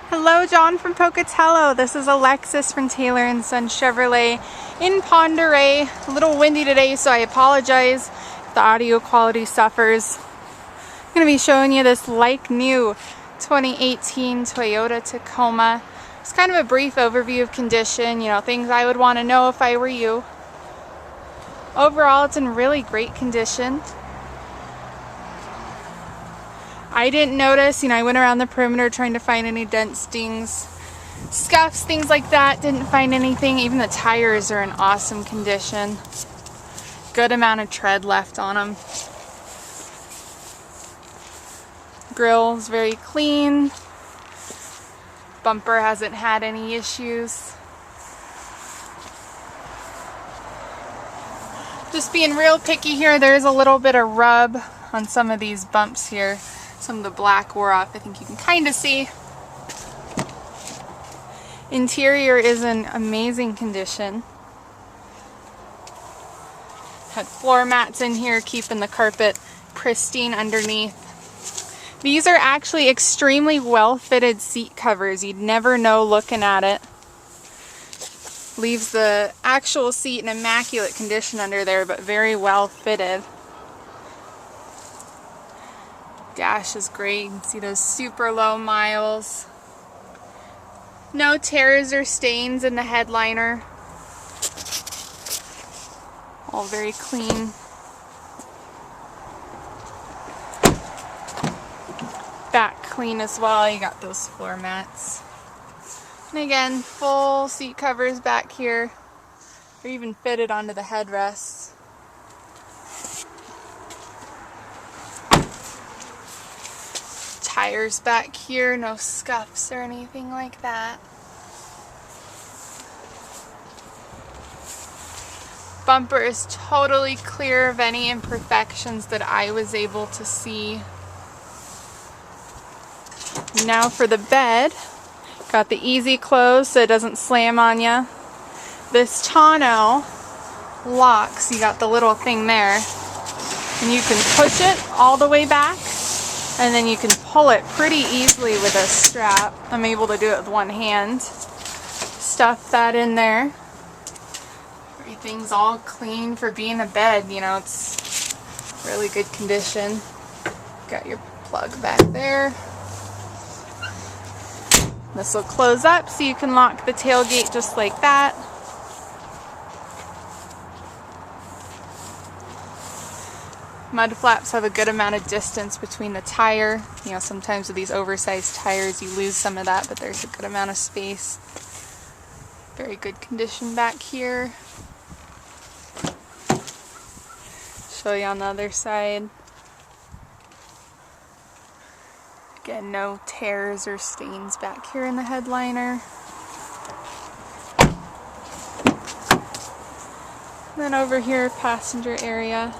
Hello, John from Pocatello. This is Alexis from Taylor & Son Chevrolet in Ponderay. A little windy today, so I apologize if the audio quality suffers. I'm going to be showing you this like-new 2018 Toyota Tacoma. It's kind of a brief overview of condition, things I would want to know if I were you. Overall, it's in really great condition. I didn't notice, I went around the perimeter trying to find any dents, dings, scuffs, things like that. Didn't find anything. Even the tires are in awesome condition. Good amount of tread left on them. Grill's very clean. Bumper hasn't had any issues. Just being real picky here, there's a little bit of rub on some of these bumps here. Some of the black wore off, I think you can kind of see. Interior is in amazing condition. Had floor mats in here, keeping the carpet pristine underneath. These are actually extremely well fitted seat covers. You'd never know looking at it. Leaves the actual seat in immaculate condition under there, but very well fitted. Dash is great. You can see those super low miles. No tears or stains in the headliner. All very clean. Back clean as well. You got those floor mats. And again, full seat covers back here. They're even fitted onto the headrests. Tires back here, no scuffs or anything like that. Bumper is totally clear of any imperfections that I was able to see. Now for the bed. Got the easy close so it doesn't slam on you. This tonneau locks. You got the little thing there. And you can push it all the way back. And then you can pull it pretty easily with a strap. I'm able to do it with one hand. Stuff that in there. Everything's all clean for being a bed. It's really good condition. Got your plug back there. This will close up so you can lock the tailgate just like that. Mud flaps have a good amount of distance between the tire. Sometimes with these oversized tires you lose some of that, but there's a good amount of space. Very good condition back here. Show you on the other side. Again, no tears or stains back here in the headliner. And then over here, passenger area.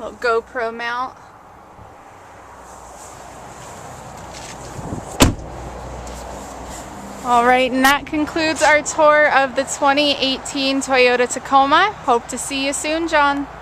Little GoPro mount. Alright, and that concludes our tour of the 2018 Toyota Tacoma. Hope to see you soon, John.